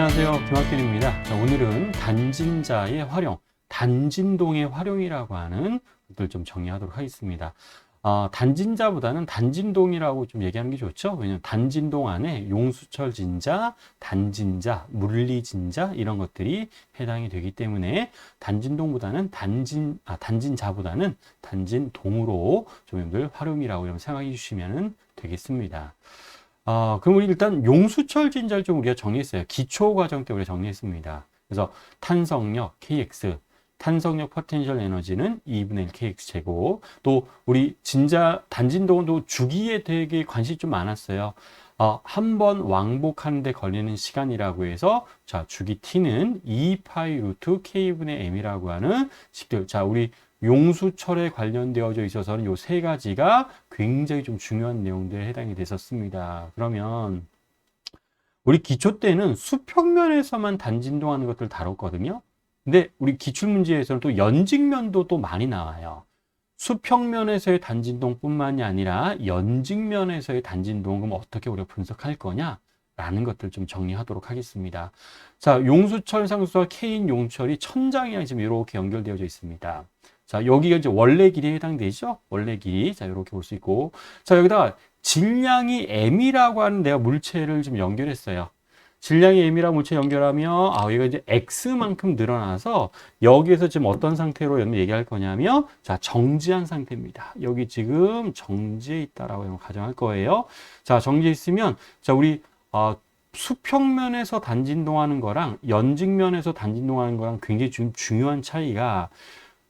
안녕하세요. 김학균입니다. 자, 오늘은 단진자의 활용, 단진동의 활용이라고 하는 것들 좀 정리하도록 하겠습니다. 단진자보다는 단진동이라고 좀 얘기하는 게 좋죠. 왜냐하면 단진동 안에 용수철 진자, 단진자, 물리진자 이런 것들이 해당이 되기 때문에 단진동보다는 단진자보다는 단진동으로 좀 여러분들 활용이라고 여러분 생각해 주시면 되겠습니다. 그럼 우리 일단 용수철 진자를 좀 우리가 정리했어요. 기초 과정 때 우리가 정리했습니다. 그래서 탄성력 KX, 탄성력 포텐셜 에너지는 2분의 1 KX 제곱. 또 우리 진자 단진동도 주기에 되게 관심이 좀 많았어요. 한 번 왕복하는 데 걸리는 시간이라고 해서 자, 주기 T는 2파이 루트 K분의 M이라고 하는 식들. 자, 우리 용수철에 관련되어져 있어서는 요 세 가지가 굉장히 좀 중요한 내용들에 해당이 됐었습니다. 그러면 우리 기초 때는 수평면에서만 단진동하는 것들 다뤘거든요. 근데 우리 기출문제에서는 또 연직면도 또 많이 나와요. 수평면에서의 단진동뿐만이 아니라 연직면에서의 단진동은 그럼 어떻게 우리가 분석할 거냐? 라는 것들 좀 정리하도록 하겠습니다. 자, 용수철 상수와 K인 용철이 천장이랑 지금 이렇게 연결되어져 있습니다. 자, 여기가 이제 원래 길이에 해당되죠? 원래 길이. 자, 이렇게 볼 수 있고. 자, 여기다가 질량이 M이라고 하는 내가 물체를 좀 연결했어요. 질량이 M이라고 물체 연결하면, 여기가 이제 X만큼 늘어나서 여기에서 지금 어떤 상태로 여러분 얘기할 거냐면, 자, 정지한 상태입니다. 여기 지금 정지해 있다라고 여러분 가정할 거예요. 자, 정지해 있으면, 자, 우리, 수평면에서 단진동하는 거랑 연직면에서 단진동하는 거랑 굉장히 좀 중요한 차이가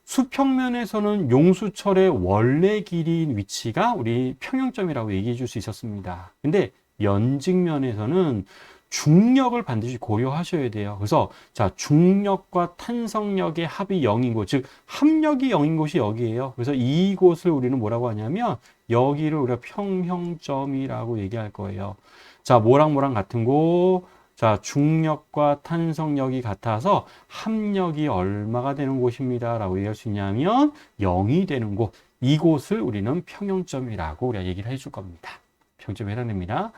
수평면에서는 용수철의 원래 길이인 위치가 우리 평형점이라고 얘기해 줄 수 있었습니다. 근데 연직면에서는 중력을 반드시 고려하셔야 돼요. 그래서 자, 중력과 탄성력의 합이 0인 곳, 즉 합력이 0인 곳이 여기예요. 그래서 이곳을 우리는 뭐라고 하냐면 여기를 우리가 평형점이라고 얘기할 거예요. 자, 뭐랑 같은 곳, 자, 중력과 탄성력이 같아서 합력이 얼마가 되는 곳입니다 라고 얘기할 수 있냐면 0이 되는 곳, 이곳을 우리는 평형점이라고 우리가 얘기를 해줄 겁니다. 평점에 해당됩니다.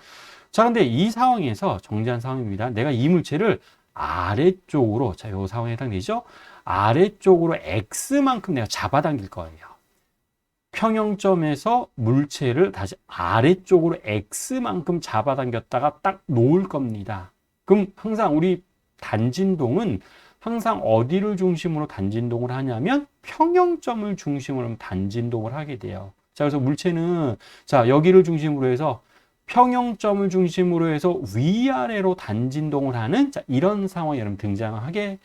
자, 근데 이 상황에서 정지한 상황입니다. 내가 이 물체를 아래쪽으로, 자, 이 상황에 해당되죠? 아래쪽으로 X만큼 내가 잡아당길 거예요. 평형점에서 물체를 다시 아래쪽으로 X만큼 잡아당겼다가 딱 놓을 겁니다. 그럼 항상 우리 단진동은 항상 어디를 중심으로 단진동을 하냐면 평형점을 중심으로 단진동을 하게 돼요. 자, 그래서 물체는 자, 여기를 중심으로 해서 평형점을 중심으로 해서 위아래로 단진동을 하는 자, 이런 상황이 여러분 등장하게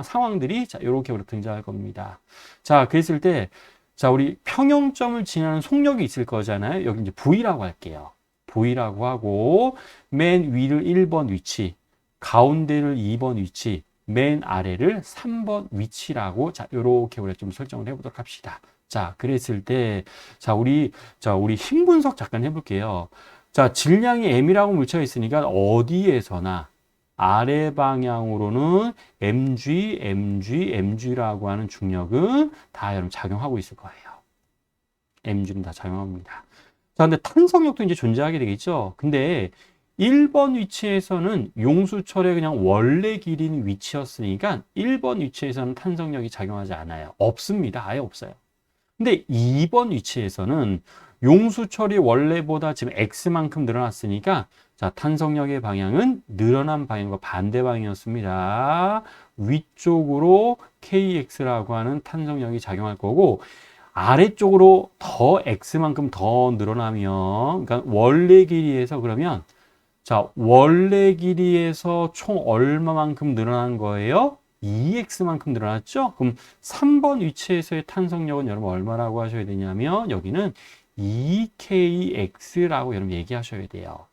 상황들이 자, 이렇게 등장할 겁니다. 자, 그랬을 때 자, 우리 평형점을 지나는 속력이 있을 거잖아요. 여기 이제 V라고 할게요. V라고 하고, 맨 위를 1번 위치, 가운데를 2번 위치, 맨 아래를 3번 위치라고, 자, 요렇게 우리가 좀 설정을 해보도록 합시다. 자, 그랬을 때, 우리 힘 분석 잠깐 해볼게요. 자, 질량이 M이라고 물체가 있으니까 어디에서나 아래 방향으로는 mg라고 하는 중력은 다 여러분 작용하고 있을 거예요. mg는 다 작용합니다. 자, 근데 탄성력도 이제 존재하게 되겠죠. 근데 1번 위치에서는 용수철의 그냥 원래 길이인 위치였으니까 1번 위치에서는 탄성력이 작용하지 않아요. 없습니다. 아예 없어요. 근데 2번 위치에서는 용수철이 원래보다 지금 X만큼 늘어났으니까 자, 탄성력의 방향은 늘어난 방향과 반대 방향이었습니다. 위쪽으로 KX라고 하는 탄성력이 작용할 거고 아래쪽으로 더 X만큼 더 늘어나면 그러니까 원래 길이에서 그러면 자, 원래 길이에서 총 얼마만큼 늘어난 거예요? 2x만큼 늘어났죠? 그럼 3번 위치에서의 탄성력은 여러분 얼마라고 하셔야 되냐면 여기는 2kx라고 여러분 얘기하셔야 돼요.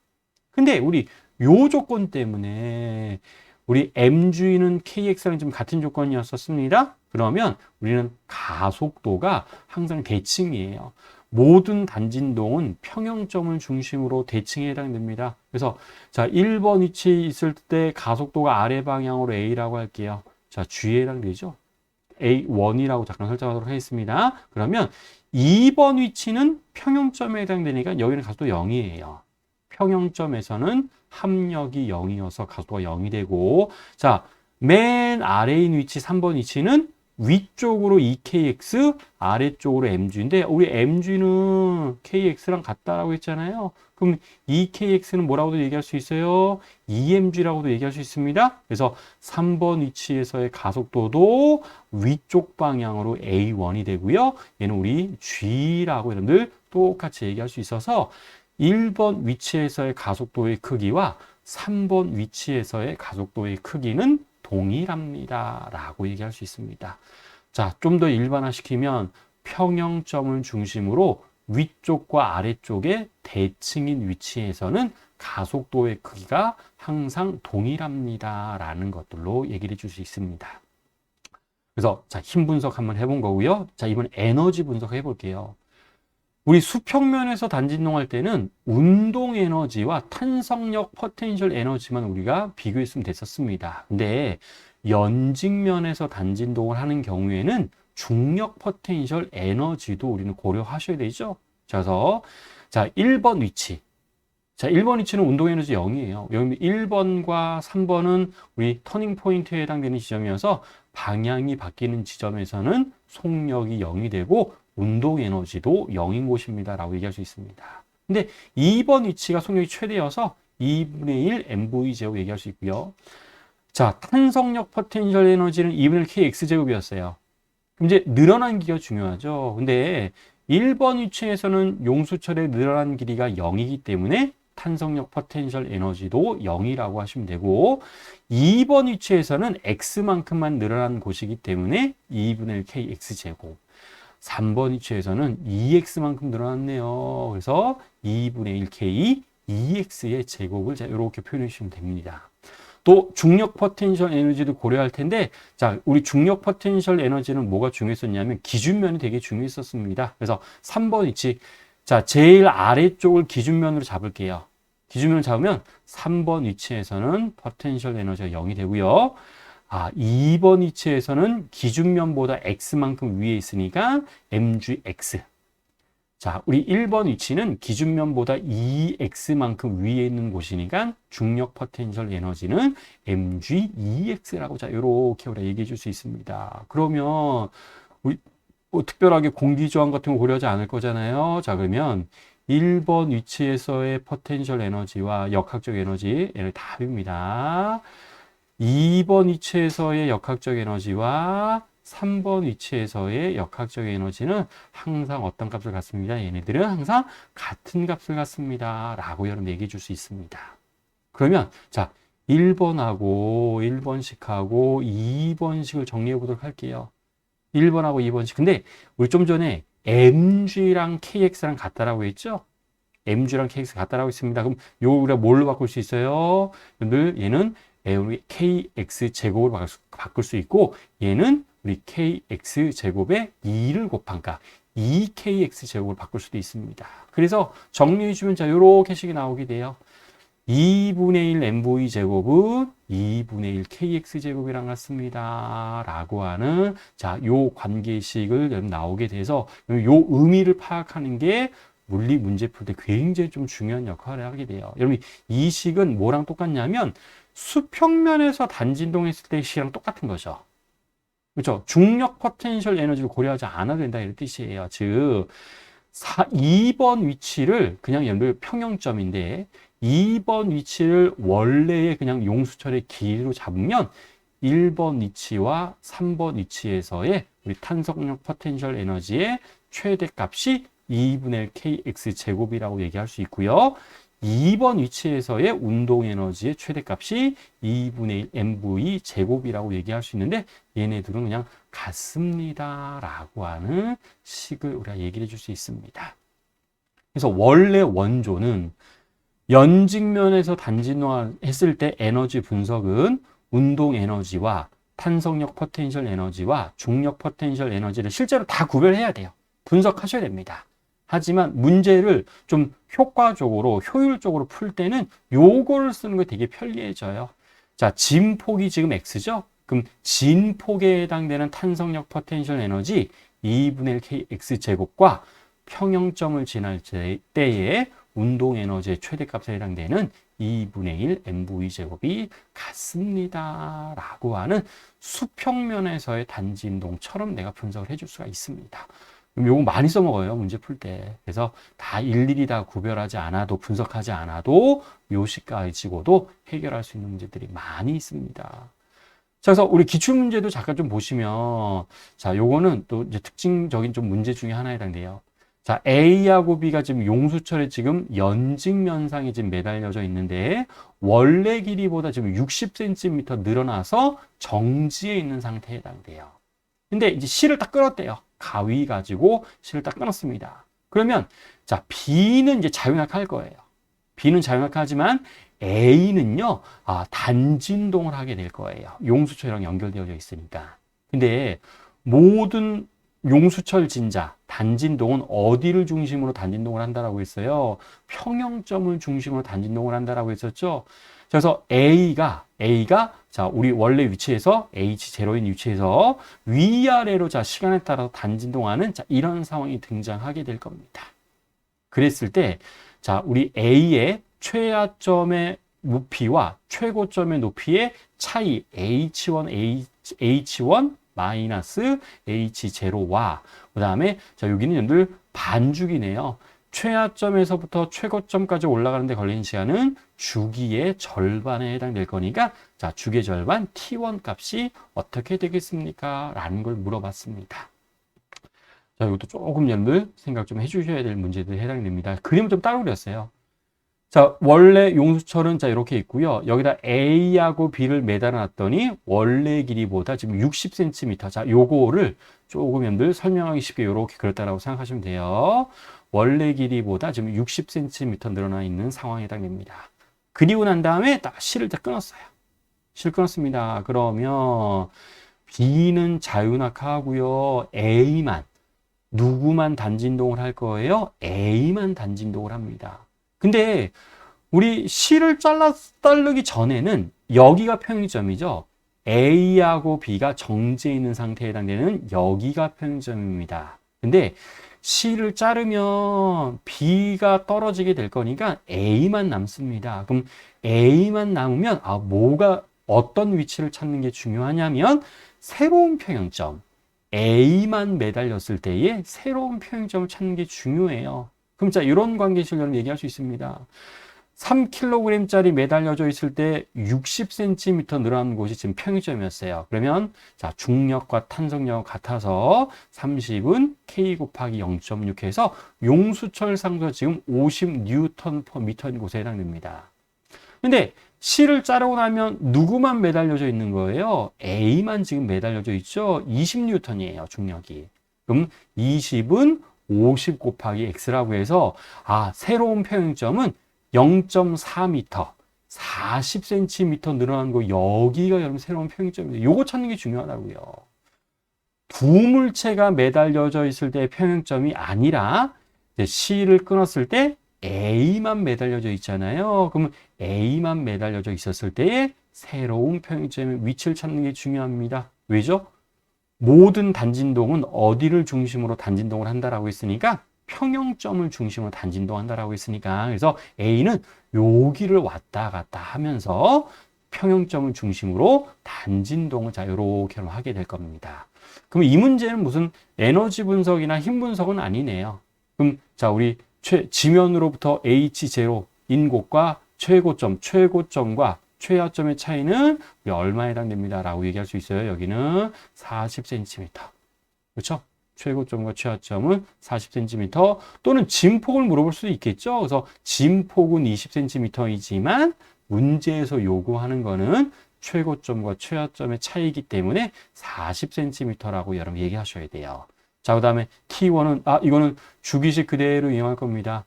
근데 우리 요 조건 때문에 우리 mg는 kx랑 좀 같은 조건이었었습니다. 그러면 우리는 가속도가 항상 대칭이에요. 모든 단진동은 평형점을 중심으로 대칭에 해당됩니다. 그래서 자, 1번 위치에 있을 때 가속도가 아래 방향으로 a라고 할게요. 자, g에 해당되죠. A1이라고 잠깐 설정하도록 하겠습니다. 그러면 2번 위치는 평형점에 해당되니까 여기는 가속도 0이에요. 평형점에서는 합력이 0이어서 가속도가 0이 되고, 자, 맨 아래에 있는 위치 3번 위치는 위쪽으로 EKX, 아래쪽으로 MG인데 우리 MG는 KX랑 같다라고 했잖아요. 그럼 EKX는 뭐라고도 얘기할 수 있어요? EMG라고도 얘기할 수 있습니다. 그래서 3번 위치에서의 가속도도 위쪽 방향으로 A1이 되고요. 얘는 우리 G라고 여러분들 똑같이 얘기할 수 있어서 1번 위치에서의 가속도의 크기와 3번 위치에서의 가속도의 크기는 동일합니다. 라고 얘기할 수 있습니다. 자, 좀 더 일반화시키면 평형점을 중심으로 위쪽과 아래쪽의 대칭인 위치에서는 가속도의 크기가 항상 동일합니다. 라는 것들로 얘기를 해줄 수 있습니다. 그래서 자, 힘 분석 한번 해본 거고요. 자, 이번 에너지 분석 해볼게요. 우리 수평면에서 단진동할 때는 운동 에너지와 탄성력 포텐셜 에너지만 우리가 비교했으면 됐었습니다. 근데 연직면에서 단진동을 하는 경우에는 중력 포텐셜 에너지도 우리는 고려하셔야 되죠. 그래서 자, 1번 위치. 자, 1번 위치는 운동 에너지 0이에요. 여기 1번과 3번은 우리 터닝 포인트에 해당되는 지점이어서 방향이 바뀌는 지점에서는 속력이 0이 되고 운동 에너지도 0인 곳입니다. 라고 얘기할 수 있습니다. 근데 2번 위치가 속력이 최대여서 2분의 1 MV 제곱 얘기할 수 있고요. 자, 탄성력 포텐셜 에너지는 2분의 1 KX 제곱이었어요. 그럼 이제 늘어난 길이가 중요하죠. 근데 1번 위치에서는 용수철의 늘어난 길이가 0이기 때문에 탄성력 포텐셜 에너지도 0이라고 하시면 되고 2번 위치에서는 X만큼만 늘어난 곳이기 때문에 2분의 1 KX 제곱 3번 위치에서는 2x만큼 늘어났네요. 그래서 2분의 1k 2x의 제곱을 이렇게 표현해 주시면 됩니다. 또 중력 포텐셜 에너지도 고려할 텐데 자, 우리 중력 포텐셜 에너지는 뭐가 중요했었냐면 기준면이 되게 중요했었습니다. 그래서 3번 위치 자, 제일 아래쪽을 기준면으로 잡을게요. 기준면을 잡으면 3번 위치에서는 포텐셜 에너지가 0이 되고요. 2번 위치에서는 기준면보다 x만큼 위에 있으니까 mgx. 자, 우리 1번 위치는 기준면보다 2x만큼 위에 있는 곳이니까 중력 포텐셜 에너지는 mg2x라고 자, 이렇게 우리가 얘기해 줄 수 있습니다. 그러면 우리 특별하게 공기저항 같은 거 고려하지 않을 거잖아요. 자, 그러면 1번 위치에서의 포텐셜 에너지와 역학적 에너지, 얘는 답입니다. 2번 위치에서의 역학적 에너지와 3번 위치에서의 역학적 에너지는 항상 어떤 값을 갖습니다. 얘네들은 항상 같은 값을 갖습니다. 라고 여러분 얘기해 줄 수 있습니다. 그러면 자, 1번하고 1번씩하고 2번씩을 정리해 보도록 할게요. 1번하고 2번씩. 근데 우리 좀 전에 mg랑 kx랑 같다라고 했죠? mg랑 kx 같다라고 했습니다. 그럼 요거 우리가 뭘로 바꿀 수 있어요? 여러분들 얘는 우리 kx 제곱으로 바꿀 수 있고 얘는 우리 kx 제곱에 2를 곱한 값 2kx 제곱으로 바꿀 수도 있습니다. 그래서 정리해 주면 자 요렇게 식이 나오게 돼요. 2분의 1 mv 제곱은 2분의 1 kx 제곱이랑 같습니다. 라고 하는 자, 요 관계식을 여러분 나오게 돼서 요 의미를 파악하는 게 물리 문제 풀 때 굉장히 좀 중요한 역할을 하게 돼요. 여러분 이 식은 뭐랑 똑같냐면 수평면에서 단진동했을 때의 식이랑 똑같은 거죠. 그렇죠? 중력 포텐셜 에너지를 고려하지 않아도 된다 이런 뜻이에요. 즉 2번 위치를 그냥 여러분들 평형점인데 2번 위치를 원래의 그냥 용수철의 길이로 잡으면 1번 위치와 3번 위치에서의 우리 탄성력 포텐셜 에너지의 최대값이 2분의 1 kx 제곱이라고 얘기할 수 있고요. 2번 위치에서의 운동 에너지의 최대값이 2분의 1 mv 제곱이라고 얘기할 수 있는데 얘네들은 그냥 같습니다. 라고 하는 식을 우리가 얘기를 해줄 수 있습니다. 그래서 원래 원조는 연직면에서 단진화했을 때 에너지 분석은 운동 에너지와 탄성력 포텐셜 에너지와 중력 포텐셜 에너지를 실제로 다 구별해야 돼요. 분석하셔야 됩니다. 하지만 문제를 좀 효과적으로 효율적으로 풀 때는 요거를 쓰는 게 되게 편리해져요. 자, 진폭이 지금 x죠? 그럼 진폭에 해당되는 탄성력 포텐셜 에너지 2분의 1 kx 제곱과 평형점을 지날 때의 운동 에너지의 최대값에 해당되는 2분의 1 mv 제곱이 같습니다. 라고 하는 수평면에서의 단지운동처럼 내가 분석을 해줄 수가 있습니다. 요거 많이 써먹어요, 문제 풀 때. 그래서 다 일일이 다 구별하지 않아도, 분석하지 않아도 요식 가지고도 해결할 수 있는 문제들이 많이 있습니다. 자, 그래서 우리 기출문제도 잠깐 좀 보시면, 자, 요거는 또 이제 특징적인 좀 문제 중에 하나에 해당돼요. 자, A하고 B가 지금 용수철에 지금 연직면상에 지금 매달려져 있는데, 원래 길이보다 지금 60cm 늘어나서 정지해 있는 상태에 해당돼요. 근데 이제 실을 딱 끊었대요. 가위 가지고 실을 딱 끊었습니다. 그러면 자, B는 이제 자유낙하할 거예요. B는 자유낙하지만 A는요, 단진동을 하게 될 거예요. 용수철이랑 연결되어 있으니까. 근데 모든 용수철 진자, 단진동은 어디를 중심으로 단진동을 한다라고 했어요? 평형점을 중심으로 단진동을 한다라고 했었죠. 그래서 A가 자, 우리 원래 위치에서 H0인 위치에서 위아래로 자, 시간에 따라서 단진동하는 자, 이런 상황이 등장하게 될 겁니다. 그랬을 때 자, 우리 A의 최하점의 높이와 최고점의 높이의 차이 H1 마이너스 H0와 그 다음에 자, 여기는 여러분들 반주기네요. 최하점에서부터 최고점까지 올라가는 데 걸리는 시간은 주기의 절반에 해당될 거니까 자, 주기의 절반 T1 값이 어떻게 되겠습니까? 라는 걸 물어봤습니다. 자, 이것도 조금 여러분들 생각 좀 해주셔야 될 문제들이 해당됩니다. 그림을 좀 따로 그렸어요. 자, 원래 용수철은 자, 이렇게 있고요. 여기다 A하고 B를 매달아 놨더니 원래 길이보다 지금 60cm. 자, 요거를 조금 여러분들 설명하기 쉽게 이렇게 그렸다라고 생각하시면 돼요. 원래 길이보다 지금 60cm 늘어나 있는 상황에 해당됩니다. 그리고 난 다음에 딱 실을 딱 끊었어요. 실 끊었습니다. 그러면 B는 자유낙하하고요. A만 누구만 단진동을 할 거예요? A만 단진동을 합니다. 근데 우리 실을 자르기 전에는 여기가 평행점이죠. A하고 B가 정지해 있는 상태에 해당되는 여기가 평행점입니다. 근데 C를 자르면 B가 떨어지게 될 거니까 A만 남습니다. 그럼 A만 남으면 뭐가 어떤 위치를 찾는 게 중요하냐면 새로운 평행점 A만 매달렸을 때의 새로운 평행점을 찾는 게 중요해요. 그럼 자, 이런 관계식을 여러분 얘기할 수 있습니다. 3kg짜리 매달려져 있을 때 60cm 늘어난 곳이 지금 평행점이었어요. 그러면 자, 중력과 탄성력 같아서 30은 K 곱하기 0.6 해서 용수철 상도 지금 50N/m인 곳에 해당됩니다. 근데 C를 자르고 나면 누구만 매달려져 있는 거예요? A만 지금 매달려져 있죠? 20N이에요, 중력이. 그럼 20은 50 곱하기 X라고 해서 새로운 평행점은 0.4m, 40cm 늘어난 거 여기가 여러분 새로운 평행점입니다. 요거 찾는 게 중요하다고요. 두 물체가 매달려져 있을 때 평행점이 아니라 C를 끊었을 때 A만 매달려져 있잖아요. 그러면 A만 매달려져 있었을 때의 새로운 평행점의 위치를 찾는 게 중요합니다. 왜죠? 모든 단진동은 어디를 중심으로 단진동을 한다라고 했으니까 평형점을 중심으로 단진동한다라고 했으니까 그래서 A는 여기를 왔다 갔다 하면서 평형점을 중심으로 단진동을 자 이렇게 하게 될 겁니다. 그럼 이 문제는 무슨 에너지 분석이나 힘 분석은 아니네요. 그럼 자 우리 지면으로부터 H0인 곳과 최고점과 최하점의 차이는 얼마에 해당됩니다. 라고 얘기할 수 있어요. 여기는 40cm. 그렇죠? 최고점과 최하점은 40cm 또는 진폭을 물어볼 수도 있겠죠. 그래서 진폭은 20cm이지만 문제에서 요구하는 거는 최고점과 최하점의 차이이기 때문에 40cm라고 여러분 얘기하셔야 돼요. 자, 그 다음에 T1은 이거는 주기식 그대로 이용할 겁니다.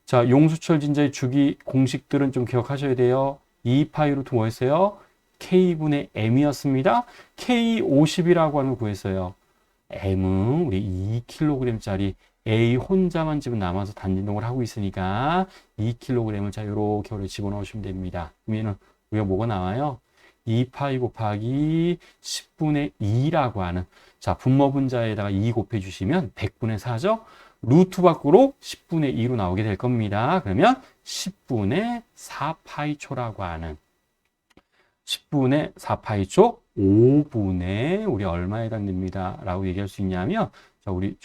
자, 용수철 진자의 주기 공식들은 좀 기억하셔야 돼요. 2파이 루트 뭐였어요? K분의 M이었습니다. K50이라고 하는 거 구했어요. M은 우리 2kg짜리 A 혼자만 지금 남아서 단진동을 하고 있으니까 2kg을 자, 요렇게 집어넣으시면 됩니다. 그러면 우리가 뭐가 나와요? 2파이 곱하기 10분의 2라고 하는, 자, 분모분자에다가 2 곱해주시면 100분의 4죠? 루트 밖으로 10분의 2로 나오게 될 겁니다. 그러면 10분의 4파이초라고 하는 10분의 4파이초 5분의 우리 얼마에 해당됩니다 라고 얘기할 수 있냐면, 자, 우리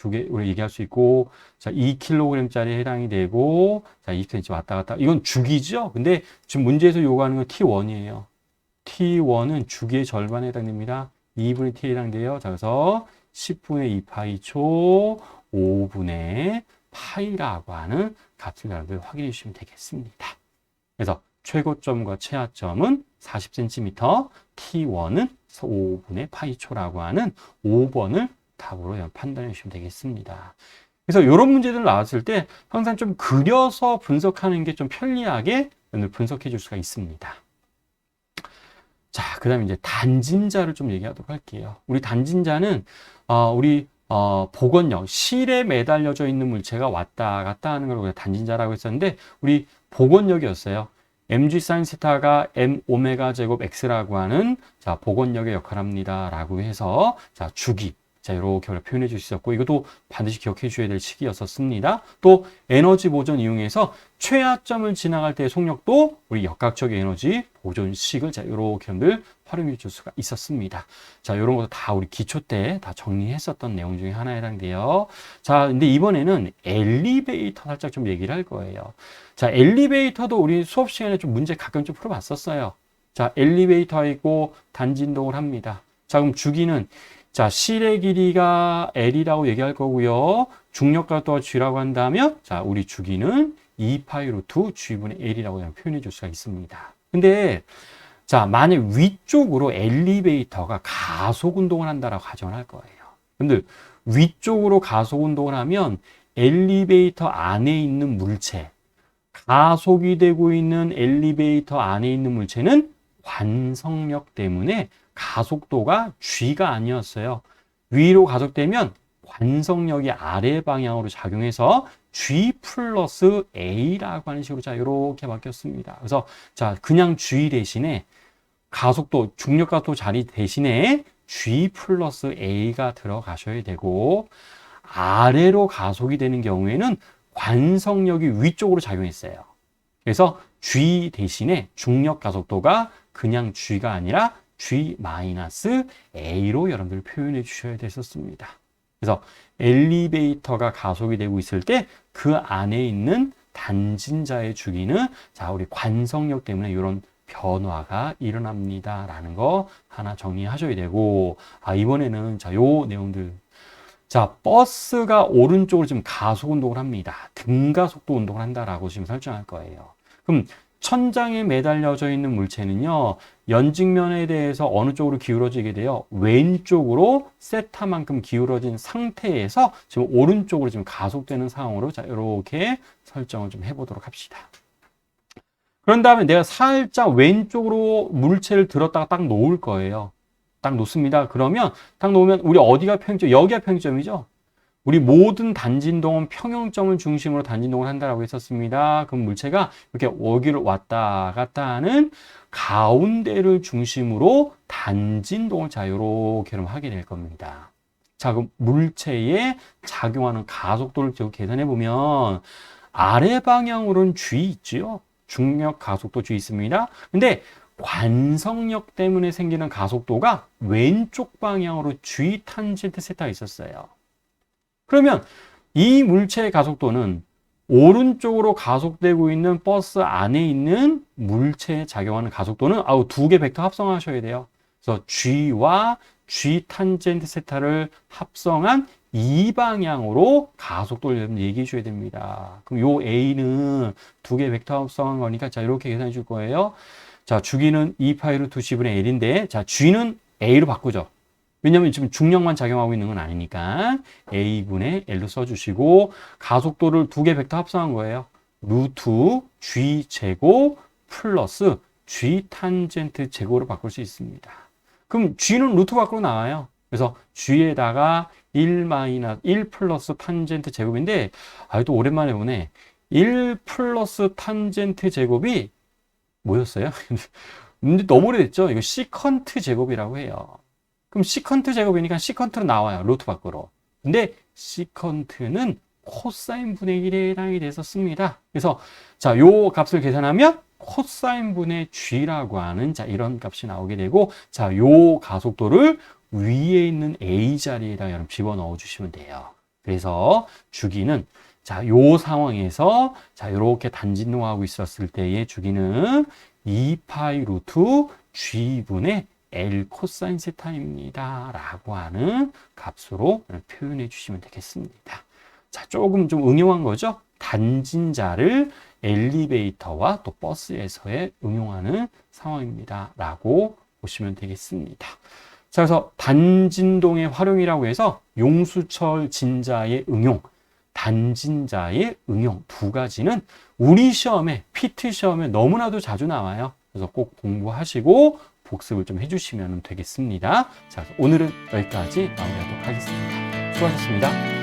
얘기할 수 있고, 자, 2kg짜리 해당이 되고, 자, 20cm 왔다 갔다. 이건 주기죠? 근데 지금 문제에서 요구하는 건 T1이에요. T1은 주기의 절반에 해당됩니다. 2분의 T에 해당돼요. 자, 그래서 10분의 2파이초 5분의 파이라고 하는 값을 여러분들 확인해 주시면 되겠습니다. 그래서 최고점과 최하점은 40cm, T1은 5분의 파이초라고 하는 5번을 답으로 판단해 주시면 되겠습니다. 그래서 이런 문제들 나왔을 때 항상 좀 그려서 분석하는 게 좀 편리하게 분석해 줄 수가 있습니다. 자, 그 다음에 이제 단진자를 좀 얘기하도록 할게요. 우리 단진자는, 복원력, 실에 매달려져 있는 물체가 왔다 갔다 하는 걸 우리가 단진자라고 했었는데, 우리 복원력이었어요. mg sin 세타가 m 오메가 제곱 x라고 하는, 자, 복원력의 역할을 합니다. 라고 해서, 자, 주기. 자, 이렇게 표현해 줄 수 있었고, 이것도 반드시 기억해 주셔야 될 시기였었습니다. 또 에너지 보존 이용해서 최하점을 지나갈 때의 속력도 우리 역학적 에너지 보존식을, 자, 이렇게 여러분들 활용해 줄 수가 있었습니다. 자, 이런 것도 다 우리 기초 때 다 정리했었던 내용 중에 하나에 해당돼요. 자, 근데 이번에는 엘리베이터 살짝 좀 얘기를 할 거예요. 자, 엘리베이터도 우리 수업 시간에 좀 문제 가끔 좀 풀어봤었어요. 자, 엘리베이터 있고 단진동을 합니다. 자, 그럼 주기는, 자, 실의 길이가 L이라고 얘기할 거고요. 중력각도가 G라고 한다면, 자, 우리 주기는 2파이 루트 G분의 L이라고 표현해 줄 수가 있습니다. 근데, 자, 만약 위쪽으로 엘리베이터가 가속 운동을 한다라고 가정을 할 거예요. 근데 위쪽으로 가속 운동을 하면 엘리베이터 안에 있는 물체, 가속이 되고 있는 엘리베이터 안에 있는 물체는 관성력 때문에 가속도가 G가 아니었어요. 위로 가속되면 관성력이 아래 방향으로 작용해서 G 플러스 A라고 하는 식으로, 자, 이렇게 바뀌었습니다. 그래서, 자, 그냥 G 대신에 가속도, 중력가속도 자리 대신에 G 플러스 A가 들어가셔야 되고, 아래로 가속이 되는 경우에는 관성력이 위쪽으로 작용했어요. 그래서 G 대신에 중력 가속도가 그냥 G가 아니라 G-A로 여러분들 표현해 주셔야 됐었습니다. 그래서 엘리베이터가 가속이 되고 있을 때 그 안에 있는 단진자의 주기는, 자, 우리 관성력 때문에 이런 변화가 일어납니다. 라는 거 하나 정리하셔야 되고, 이번에는, 자, 요 내용들. 자, 버스가 오른쪽으로 지금 가속 운동을 합니다. 등가속도 운동을 한다라고 지금 설정할 거예요. 그럼 천장에 매달려져 있는 물체는요, 연직면에 대해서 어느 쪽으로 기울어지게 돼요? 왼쪽으로 세타만큼 기울어진 상태에서 지금 오른쪽으로 지금 가속되는 상황으로, 자, 이렇게 설정을 좀 해보도록 합시다. 그런 다음에 내가 살짝 왼쪽으로 물체를 들었다가 딱 놓을 거예요. 딱 놓습니다. 그러면 딱 놓으면 우리 어디가 평점? 여기가 평점이죠. 우리 모든 단진동은 평형점을 중심으로 단진동을 한다라고 했었습니다. 그럼 물체가 이렇게 여기를 왔다 갔다 하는 가운데를 중심으로 단진동을, 자, 이렇게 하게 될 겁니다. 자, 그럼 물체에 작용하는 가속도를 계산해 보면 아래 방향으로는 G 있죠. 중력 가속도 G 있습니다. 근데 관성력 때문에 생기는 가속도가 왼쪽 방향으로 G 탄젠트 세타가 있었어요. 그러면 이 물체의 가속도는 오른쪽으로 가속되고 있는 버스 안에 있는 물체에 작용하는 가속도는 두 개 벡터 합성하셔야 돼요. 그래서 G와 G 탄젠트 세타를 합성한 이 방향으로 가속도를 얘기해 줘야 됩니다. 그럼 요 A는 두 개 벡터 합성한 거니까, 자, 이렇게 계산해 줄 거예요. 자, 주기는 2파이 루트 G분의 L인데, 자, G는 A로 바꾸죠. 왜냐면 지금 중력만 작용하고 있는 건 아니니까 A분의 L로 써주시고, 가속도를 두 개 벡터 합성한 거예요. 루트 G 제곱 플러스 G 탄젠트 제곱으로 바꿀 수 있습니다. 그럼 G는 루트 밖으로 나와요. 그래서 G에다가 1 플러스 탄젠트 제곱인데, 또 오랜만에 보네. 1 플러스 탄젠트 제곱이 뭐였어요? 근데 너무 오래됐죠? 이거 시컨트 제곱이라고 해요. 그럼 시컨트 제곱이니까 시컨트로 나와요. 루트 밖으로. 근데 시컨트는 코사인 분의 1에 해당이 돼서 씁니다. 그래서 자, 요 값을 계산하면 코사인 분의 g라고 하는 자, 이런 값이 나오게 되고, 자, 요 가속도를 위에 있는 a 자리에다 여러분 집어넣어 주시면 돼요. 그래서 주기는 자, 요 상황에서 자, 요렇게 단진동하고 있었을 때의 주기는 2파이 루트 g분의 L 코사인 세타입니다. 라고 하는 값으로 표현해 주시면 되겠습니다. 자, 조금 좀 응용한 거죠? 단진자를 엘리베이터와 또 버스에서의 응용하는 상황입니다. 라고 보시면 되겠습니다. 자, 그래서 단진동의 활용이라고 해서 용수철 진자의 응용, 단진자의 응용 두 가지는 우리 시험에, PT 시험에 너무나도 자주 나와요. 그래서 꼭 공부하시고 복습을 좀 해주시면 되겠습니다. 자, 오늘은 여기까지 마무리하도록 하겠습니다. 수고하셨습니다.